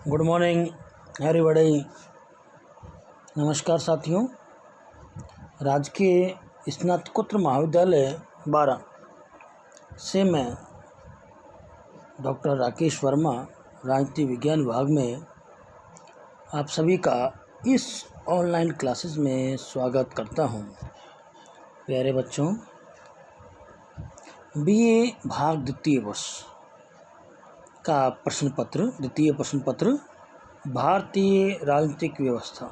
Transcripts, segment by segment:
Good morning everybody. नमस्कार साथियों। राजकीय स्नातकोत्तर महाविद्यालय 12 से मैं डॉक्टर राकेश वर्मा राजनीति विज्ञान विभाग में आप सभी का इस ऑनलाइन क्लासेस में स्वागत करता हूं। प्यारे बच्चों, बीए भाग द्वितीय वर्ष का द्वितीय प्रश्न पत्र भारतीय राजनीतिक व्यवस्था,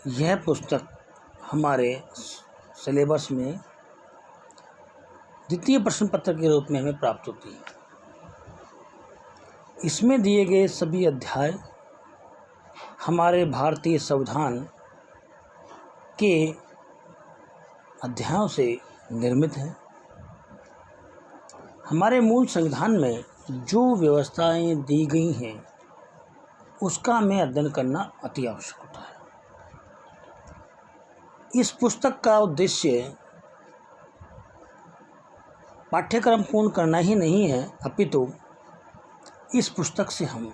यह पुस्तक हमारे सिलेबस में द्वितीय प्रश्न पत्र के रूप में हमें प्राप्त होती है। इसमें दिए गए सभी अध्याय हमारे भारतीय संविधान के अध्यायों से निर्मित हैं। हमारे मूल संविधान में जो व्यवस्थाएं दी गई हैं उसका हमें अध्ययन करना अति आवश्यक होता है। इस पुस्तक का उद्देश्य पाठ्यक्रम पूर्ण करना ही नहीं है, अपितु इस पुस्तक से हम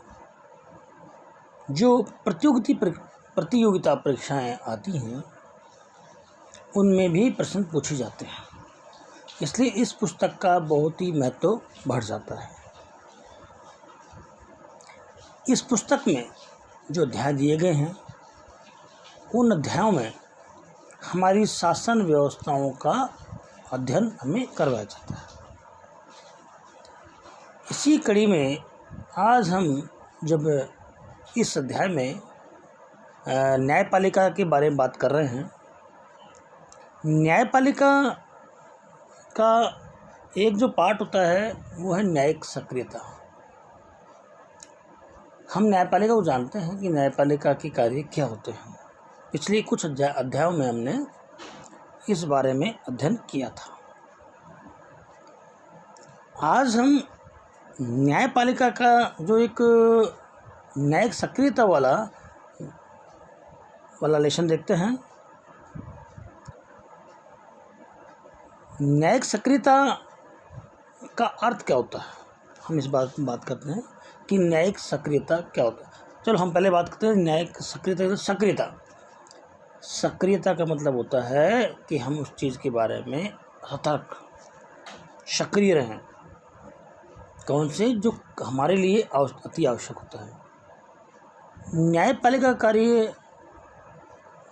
जो प्रतियोगिता परीक्षाएं आती हैं उनमें भी प्रश्न पूछे जाते हैं। इसलिए इस पुस्तक का बहुत ही महत्व बढ़ जाता है। इस पुस्तक में जो अध्याय दिए गए हैं उन अध्यायों में हमारी शासन व्यवस्थाओं का अध्ययन हमें करवाया जाता है। इसी कड़ी में आज हम जब इस अध्याय में न्यायपालिका के बारे में बात कर रहे हैं, न्यायपालिका का एक जो पार्ट होता है वो है न्यायिक सक्रियता। हम न्यायपालिका को जानते हैं कि न्यायपालिका के कार्य क्या होते हैं। पिछले कुछ अध्यायों में हमने इस बारे में अध्ययन किया था। आज हम न्यायपालिका का जो एक न्यायिक सक्रियता वाला लेसन देखते हैं। न्यायिक सक्रियता का अर्थ क्या होता है, हम इस बात करते हैं कि न्यायिक सक्रियता क्या होता है। चलो हम पहले बात करते हैं न्यायिक सक्रियता। सक्रियता का मतलब होता है कि हम उस चीज़ के बारे में सतर्क सक्रिय रहें, कौन से जो हमारे लिए अति आवश्यक होता है। न्यायपालिका का कार्य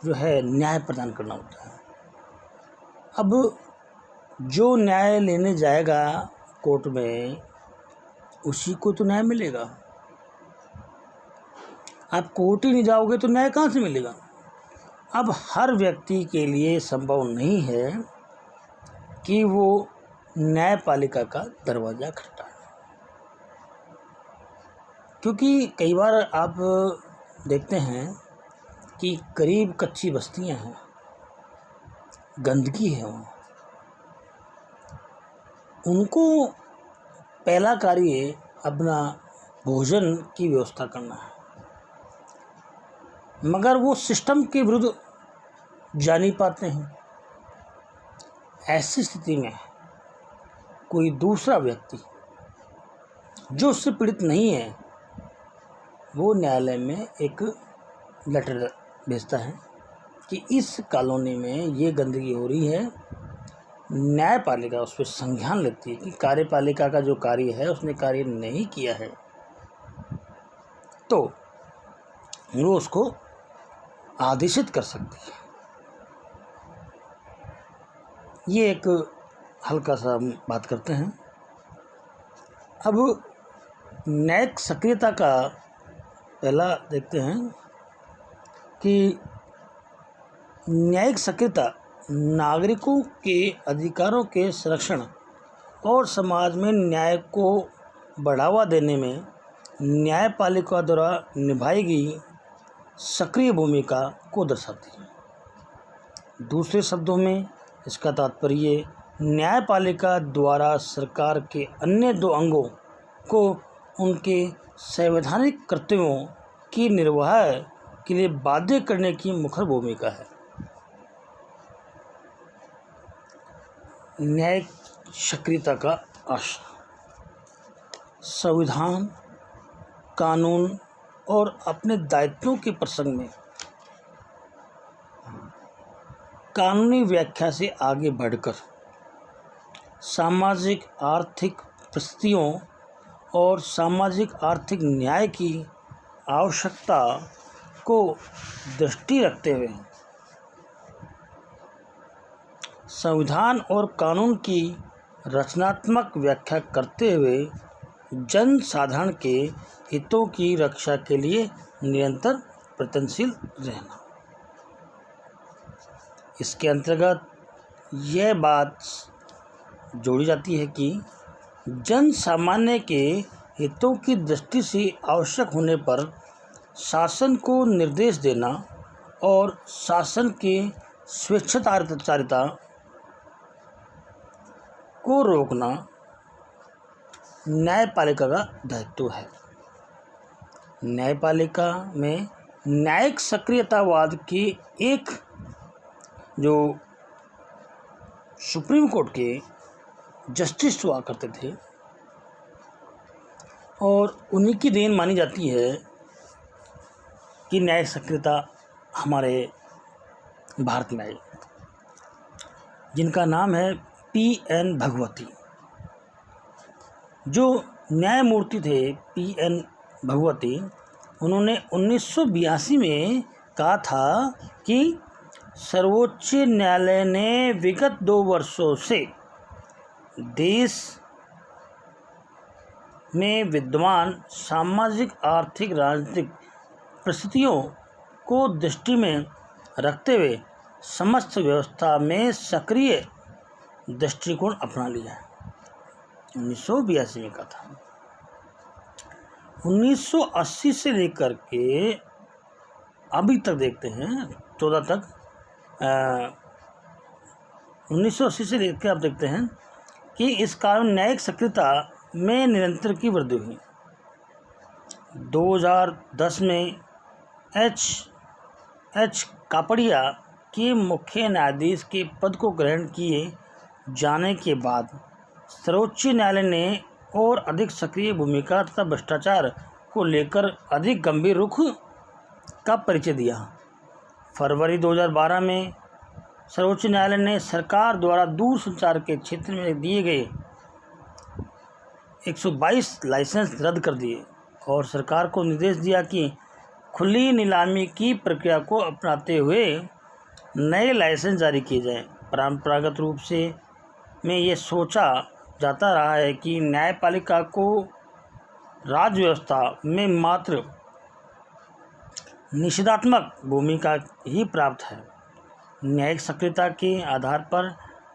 जो है न्याय प्रदान करना होता है। अब जो न्याय लेने जाएगा कोर्ट में उसी को तो न्याय मिलेगा। आप कोर्ट ही नहीं जाओगे तो न्याय कहाँ से मिलेगा। अब हर व्यक्ति के लिए संभव नहीं है कि वो न्यायपालिका का दरवाज़ा खटखटाए, क्योंकि कई बार आप देखते हैं कि करीब कच्ची बस्तियां हैं, गंदगी है वहाँ। उनको पहला कार्य अपना भोजन की व्यवस्था करना है, मगर वो सिस्टम के विरुद्ध जा नहीं पाते हैं। ऐसी स्थिति में कोई दूसरा व्यक्ति जो उससे पीड़ित नहीं है वो न्यायालय में एक लेटर भेजता है कि इस कॉलोनी में ये गंदगी हो रही है। न्यायपालिका उस पर संज्ञान लेती है कि कार्यपालिका का जो कार्य है उसने कार्य नहीं किया है, तो वो उसको आदेशित कर सकती है। ये एक हल्का सा हम बात करते हैं। अब न्यायिक सक्रियता का पहला देखते हैं कि न्यायिक सक्रियता नागरिकों के अधिकारों के संरक्षण और समाज में न्याय को बढ़ावा देने में न्यायपालिका द्वारा निभाई गई सक्रिय भूमिका को दर्शाती है। दूसरे शब्दों में इसका तात्पर्य न्यायपालिका द्वारा सरकार के अन्य दो अंगों को उनके संवैधानिक कर्तव्यों की निर्वाह के लिए बाध्य करने की मुखर भूमिका है। न्यायिक सक्रियता का आशय संविधान कानून और अपने दायित्वों के प्रसंग में कानूनी व्याख्या से आगे बढ़कर सामाजिक आर्थिक परिस्थितियों और सामाजिक आर्थिक न्याय की आवश्यकता को दृष्टि रखते हुए संविधान और कानून की रचनात्मक व्याख्या करते हुए जनसाधारण के हितों की रक्षा के लिए निरंतर प्रयत्नशील रहना। इसके अंतर्गत यह बात जोड़ी जाती है कि जन सामान्य के हितों की दृष्टि से आवश्यक होने पर शासन को निर्देश देना और शासन के स्वेच्छाचारिता को रोकना न्यायपालिका का दायित्व है। न्यायपालिका में न्यायिक सक्रियतावाद के एक जो सुप्रीम कोर्ट के जस्टिस हुआ करते थे और उन्हीं की देन मानी जाती है कि न्यायिक सक्रियता हमारे भारत में आई, जिनका नाम है P.N. भगवती। जो न्यायमूर्ति थे P.N. भगवती, उन्होंने 1982 में कहा था कि सर्वोच्च न्यायालय ने विगत 2 वर्षों से देश में विद्यमान सामाजिक आर्थिक राजनीतिक परिस्थितियों को दृष्टि में रखते हुए समस्त व्यवस्था में सक्रिय दृष्टिकोण अपना लिया है। 1982 में कहा था। 1980 से लेकर के अभी तक देखते हैं 14 तक 1980 से लेकर अब देखते हैं कि इस कारण न्यायिक सक्रियता में निरंतर की वृद्धि हुई। 2010 में एच कापड़िया के मुख्य न्यायाधीश के पद को ग्रहण किए जाने के बाद सर्वोच्च न्यायालय ने और अधिक सक्रिय भूमिका तथा भ्रष्टाचार को लेकर अधिक गंभीर रुख का परिचय दिया। फरवरी 2012 में सर्वोच्च न्यायालय ने सरकार द्वारा दूरसंचार के क्षेत्र में दिए गए 122 लाइसेंस रद्द कर दिए और सरकार को निर्देश दिया कि खुली नीलामी की प्रक्रिया को अपनाते हुए नए लाइसेंस जारी किए जाएं। परंपरागत रूप से में ये सोचा जाता रहा है कि न्यायपालिका को राज्य व्यवस्था में मात्र निषेधात्मक भूमिका ही प्राप्त है। न्यायिक सक्रियता के आधार पर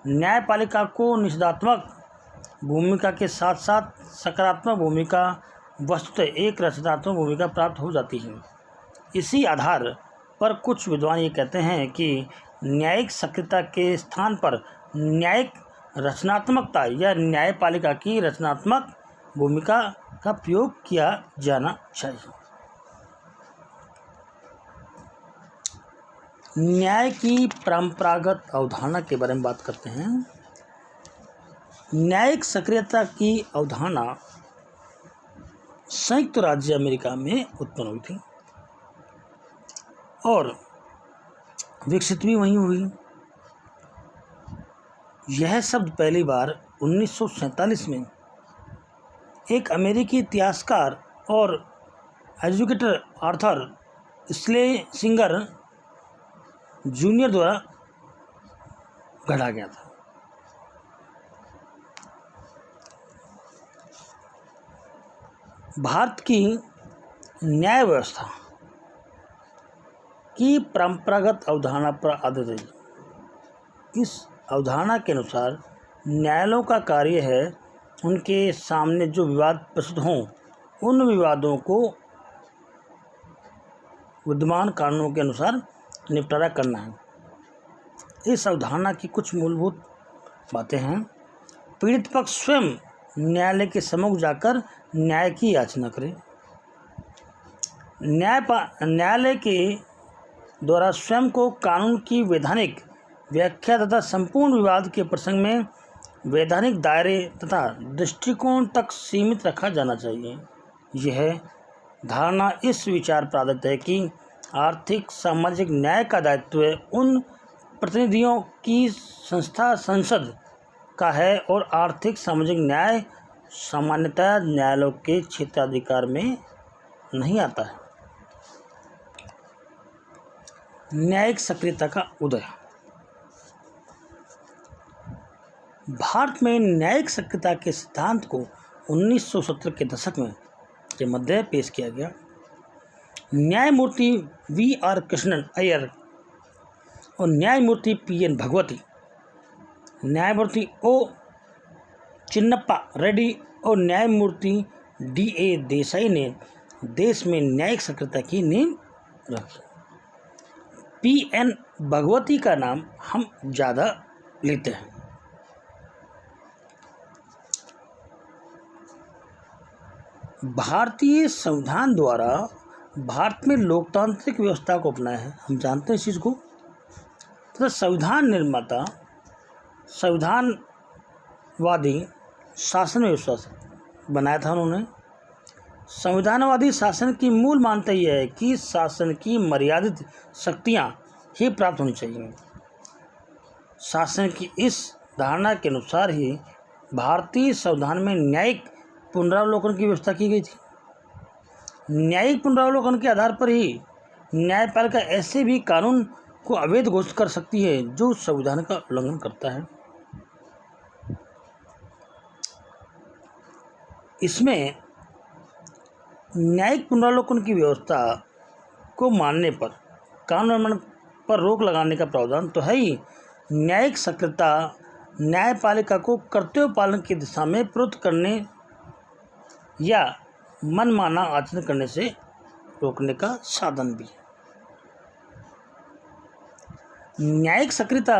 न्यायपालिका को निषेधात्मक भूमिका के साथ साथ सकारात्मक भूमिका वस्तुतः एक रचनात्मक भूमिका प्राप्त हो जाती है। इसी आधार पर कुछ विद्वान ये कहते हैं कि न्यायिक सक्रियता के स्थान पर न्यायिक रचनात्मकता या न्यायपालिका की रचनात्मक भूमिका का प्रयोग किया जाना चाहिए। न्याय की परंपरागत अवधारणा के बारे में बात करते हैं। न्यायिक सक्रियता की अवधारणा संयुक्त राज्य अमेरिका में उत्पन्न हुई थी और विकसित भी वहीं हुई। यह शब्द पहली बार 1947 में एक अमेरिकी इतिहासकार और एजुकेटर आर्थर स्लेसिंगर जूनियर द्वारा गढ़ा गया था। भारत की न्याय व्यवस्था की परंपरागत अवधारणा पर आधारित है। इस अवधारणा के अनुसार न्यायालयों का कार्य है उनके सामने जो विवाद प्रस्तुत हों उन विवादों को विद्यमान कानूनों के अनुसार निपटारा करना है। इस अवधारणा की कुछ मूलभूत बातें हैं। पीड़ित पक्ष स्वयं न्यायालय के सम्मुख जाकर न्याय की याचना करे। न्यायालय के द्वारा स्वयं को कानून की वैधानिक व्याख्या तथा संपूर्ण विवाद के प्रसंग में वैधानिक दायरे तथा दृष्टिकोण तक सीमित रखा जाना चाहिए। यह धारणा इस विचार पर आधारित है कि आर्थिक सामाजिक न्याय का दायित्व उन प्रतिनिधियों की संस्था संसद का है और आर्थिक सामाजिक न्याय सामान्यतः न्यायालयों के क्षेत्राधिकार में नहीं आता है। न्यायिक सक्रियता का उदय। भारत में न्यायिक सक्रियता के सिद्धांत को 1970 के दशक में के मध्य पेश किया गया। न्यायमूर्ति V.R. कृष्णन अय्यर और न्यायमूर्ति P.N. भगवती, न्यायमूर्ति O. चिन्नप्पा रेड्डी और न्यायमूर्ति D.A. देसाई ने देश में न्यायिक सक्रियता की नींव रखी। P.N. भगवती का नाम हम ज़्यादा लेते हैं। भारतीय संविधान द्वारा भारत में लोकतांत्रिक व्यवस्था को अपनाया है, हम जानते हैं इस चीज़ को। तो संविधान निर्माता संविधानवादी शासन व्यवस्था बनाया था उन्होंने। संविधानवादी शासन की मूल मान्यता यह है कि शासन की मर्यादित शक्तियाँ ही प्राप्त होनी चाहिए। शासन की इस धारणा के अनुसार ही भारतीय संविधान में न्यायिक पुनरावलोकन की व्यवस्था की गई थी। न्यायिक पुनरावलोकन के आधार पर ही न्यायपालिका ऐसे भी कानून को अवैध घोषित कर सकती है जो संविधान का उल्लंघन करता है। इसमें न्यायिक पुनरावलोकन की व्यवस्था को मानने पर कानून निर्माण पर रोक लगाने का प्रावधान तो है ही। न्यायिक सक्रियता न्यायपालिका को कर्तव्य पालन की दिशा में प्रवृत्त करने या मनमाना आचरण करने से रोकने का साधन भी है। न्यायिक सक्रियता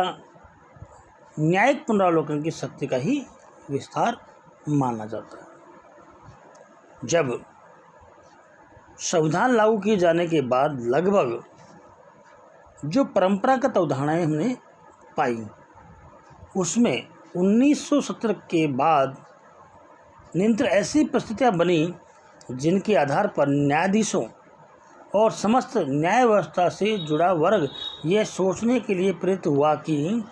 न्यायिक पुनरावलोकन की शक्ति का ही विस्तार माना जाता है। जब संविधान लागू किए जाने के बाद लगभग जो परंपरागत अवधारणाएं हमने पाई, उसमें 1970 के बाद निरंतर ऐसी परिस्थितियां बनी जिनके आधार पर न्यायाधीशों और समस्त न्याय व्यवस्था से जुड़ा वर्ग यह सोचने के लिए प्रेरित हुआ कि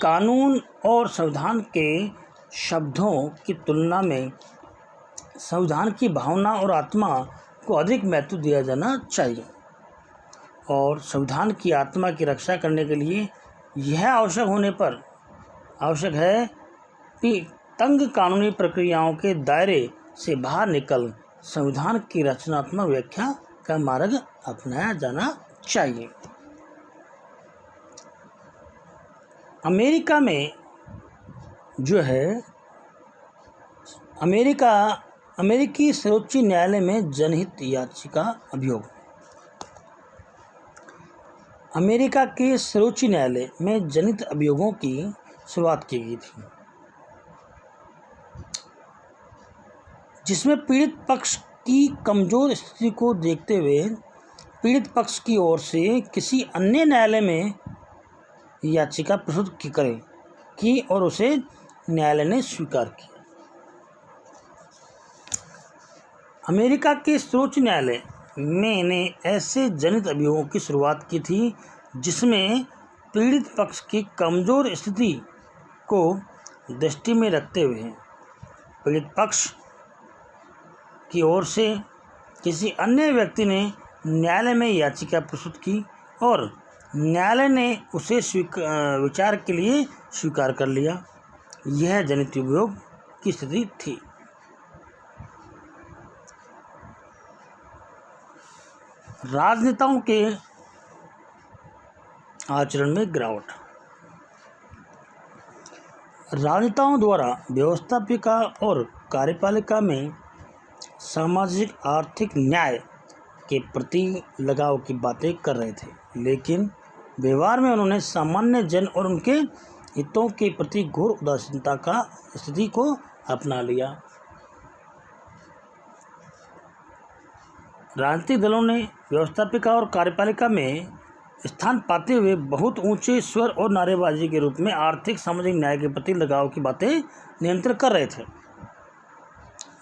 कानून और संविधान के शब्दों की तुलना में संविधान की भावना और आत्मा को अधिक महत्व दिया जाना चाहिए और संविधान की आत्मा की रक्षा करने के लिए यह आवश्यक है कि तंग कानूनी प्रक्रियाओं के दायरे से बाहर निकल संविधान की रचनात्मक व्याख्या का मार्ग अपनाया जाना चाहिए। अमेरिका में जो है अमेरिकी सर्वोच्च न्यायालय में जनहित याचिका अभियोग। अमेरिका के सर्वोच्च न्यायालय में जनहित अभियोगों की शुरुआत की गई थी, जिसमें पीड़ित पक्ष की कमजोर स्थिति को देखते हुए पीड़ित पक्ष की ओर से किसी अन्य न्यायालय में याचिका प्रस्तुत की और उसे न्यायालय ने स्वीकार किया। अमेरिका के सर्वोच्च न्यायालय ने ऐसे जनहित अभियोगों की शुरुआत की थी जिसमें पीड़ित पक्ष की कमजोर स्थिति को दृष्टि में रखते हुए पीड़ित पक्ष की ओर से किसी अन्य व्यक्ति ने न्यायालय में याचिका प्रस्तुत की और न्यायालय ने उसे विचार के लिए स्वीकार कर लिया। यह जनहित अभियोग की स्थिति थी। राजनेताओं के आचरण में गिरावट। राजनेताओं द्वारा व्यवस्थापिका और कार्यपालिका में सामाजिक आर्थिक न्याय के प्रति लगाव की बातें कर रहे थे, लेकिन व्यवहार में उन्होंने सामान्य जन और उनके हितों के प्रति घोर उदासीनता का स्थिति को अपना लिया। राजनीतिक दलों ने व्यवस्थापिका और कार्यपालिका में स्थान पाते हुए बहुत ऊंचे स्वर और नारेबाजी के रूप में आर्थिक सामाजिक न्याय के प्रति लगाव की बातें नियंत्रित कर रहे थे।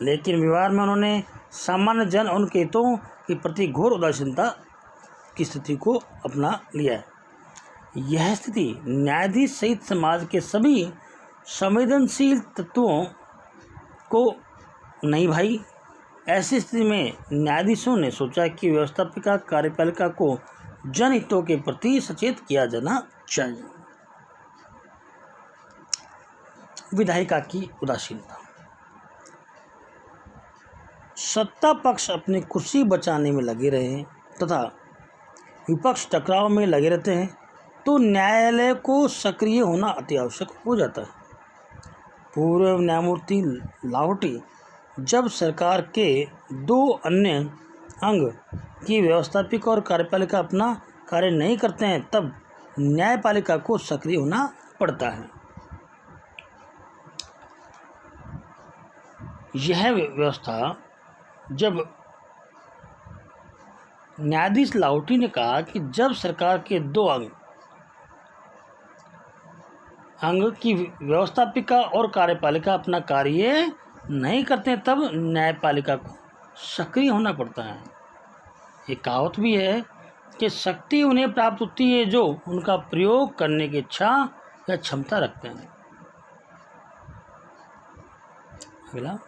लेकिन व्यवहार में उन्होंने सामान्य जन और उनके हितों के प्रति घोर उदासीनता की स्थिति को अपना लिया है। यह स्थिति न्यायाधीश सहित समाज के सभी संवेदनशील तत्वों को नहीं भाई। ऐसी स्थिति में न्यायाधीशों ने सोचा कि व्यवस्थापिका कार्यपालिका को जनहितों के प्रति सचेत किया जाना चाहिए। विधायिका की उदासीनता। सत्ता पक्ष अपनी कुर्सी बचाने में लगे रहे तथा विपक्ष टकराव में लगे रहते हैं तो न्यायालय को सक्रिय होना अति आवश्यक हो जाता है। पूर्व न्यायमूर्ति लाहौटी जब सरकार के दो अन्य अंग की व्यवस्थापिका और कार्यपालिका अपना कार्य नहीं करते हैं तब न्यायपालिका को सक्रिय होना पड़ता है। यह व्यवस्था जब न्यायाधीश लाहौटी ने कहा कि जब सरकार के दो अंग की व्यवस्थापिका और कार्यपालिका अपना कार्य नहीं करते तब न्यायपालिका को सक्रिय होना पड़ता है। एक कहावत भी है कि शक्ति उन्हें प्राप्त होती है जो उनका प्रयोग करने की इच्छा या क्षमता रखते हैं। अगला,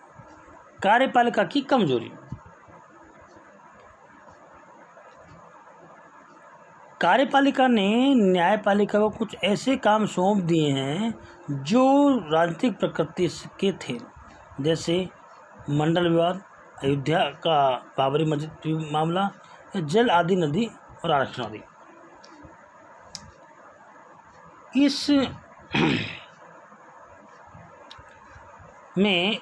कार्यपालिका की कमजोरी। कार्यपालिका ने न्यायपालिका को कुछ ऐसे काम सौंप दिए हैं जो राजनीतिक प्रकृति के थे, जैसे मंडल विवाद, अयोध्या का बाबरी मस्जिद मामला, जल आदि, नदी और आरक्षण आदि। इस में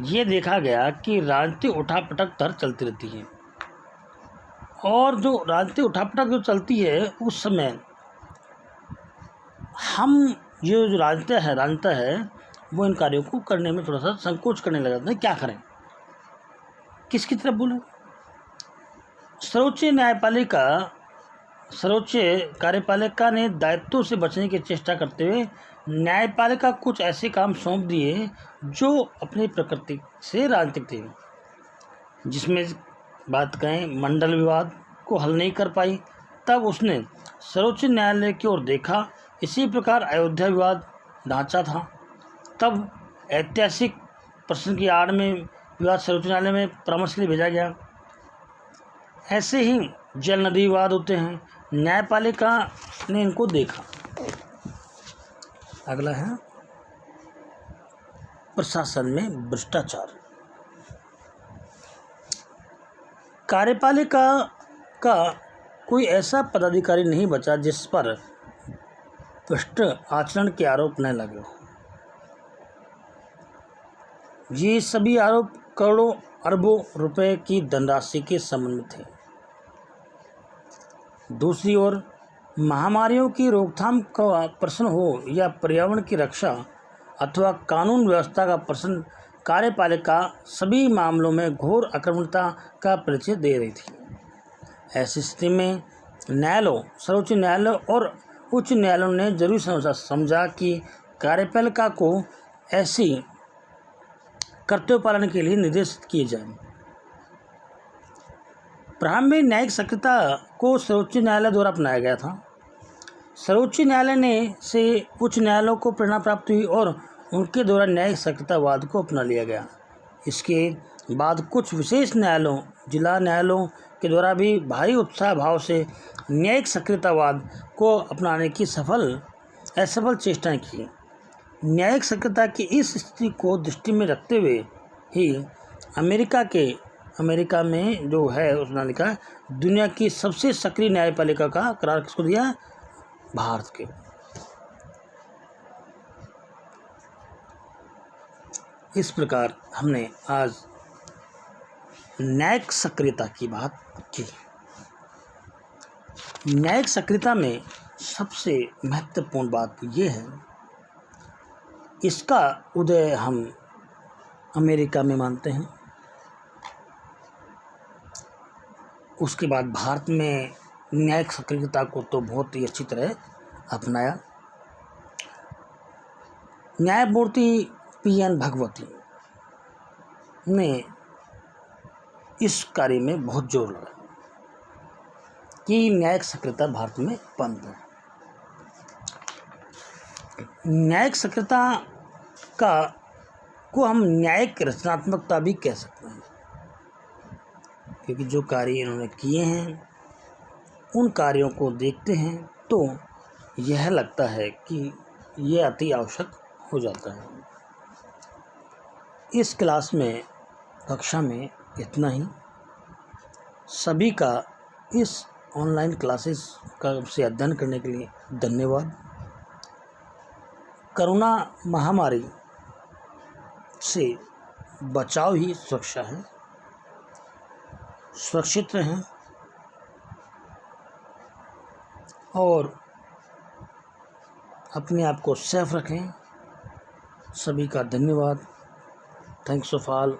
ये देखा गया कि राजनीतिक उठापटक तर चलती रहती है और जो राजनीतिक उठापटक जो चलती है उस समय हम ये जो राजनीति है वो इन कार्यों को करने में थोड़ा सा संकोच करने लग जाते हैं। क्या करें, किसकी तरफ बोलें। सर्वोच्च कार्यपालिका ने दायित्वों से बचने की चेष्टा करते हुए न्यायपालिका कुछ ऐसे काम सौंप दिए जो अपनी प्रकृति से राजनीतिक थे। जिसमें बात करें, मंडल विवाद को हल नहीं कर पाई तब उसने सर्वोच्च न्यायालय की ओर देखा। इसी प्रकार अयोध्या विवाद ढांचा था, तब ऐतिहासिक प्रश्न की आड़ में विवाद सर्वोच्च न्यायालय में परामर्श के लिए भेजा गया। ऐसे ही जल नदी विवाद होते हैं, न्यायपालिका ने इनको देखा। अगला है प्रशासन में भ्रष्टाचार। कार्यपालिका का कोई ऐसा पदाधिकारी नहीं बचा जिस पर भ्रष्ट आचरण के आरोप न लगे। ये सभी आरोप करोड़ों अरबों रुपए की धनराशि के संबंध में थे। दूसरी ओर महामारियों की रोकथाम का प्रश्न हो या पर्यावरण की रक्षा अथवा कानून व्यवस्था का प्रश्न, कार्यपालिका सभी मामलों में घोर आक्रामकता का परिचय दे रही थी। ऐसी स्थिति में न्यायालयों, सर्वोच्च न्यायालय और उच्च न्यायालयों ने जरूरी समझा कि कार्यपालिका को ऐसी कर्तव्य पालन के लिए निर्देशित किए जाएं। प्रारंभ में न्यायिक सक्रियता को सर्वोच्च न्यायालय द्वारा अपनाया गया था। सर्वोच्च न्यायालय से उच्च न्यायालयों को प्रेरणा प्राप्त हुई और उनके द्वारा न्यायिक सक्रियतावाद को अपना लिया गया। इसके बाद कुछ विशेष न्यायालयों, जिला न्यायालयों के द्वारा भी भारी उत्साह भाव से न्यायिक सक्रियतावाद को अपनाने की असफल चेष्टाएं की। न्यायिक सक्रियता की इस स्थिति को दृष्टि में रखते हुए ही अमेरिका में जो है उसने लिखा है, दुनिया की सबसे सक्रिय न्यायपालिका का करार किसको दिया? भारत के। इस प्रकार हमने आज न्यायिक सक्रियता की बात की। न्यायिक सक्रियता में सबसे महत्वपूर्ण बात यह है, इसका उदय हम अमेरिका में मानते हैं। उसके बाद भारत में न्यायिक सक्रियता को तो बहुत ही अच्छी तरह अपनाया। न्यायमूर्ति PN भगवती ने इस कार्य में बहुत जोर लगाया कि न्यायिक सक्रियता भारत में बंद है। न्यायिक सक्रियता को हम न्यायिक रचनात्मकता भी कह सकते हैं, क्योंकि जो कार्य इन्होंने किए हैं उन कार्यों को देखते हैं तो यह लगता है कि यह अति आवश्यक हो जाता है। इस क्लास में, कक्षा में इतना ही। सभी का इस ऑनलाइन क्लासेस का से अध्ययन करने के लिए धन्यवाद। कोरोना महामारी से बचाव ही सुरक्षा है। सुरक्षित रहें और अपने आप को सेफ रखें। सभी का धन्यवाद। Thanks of all.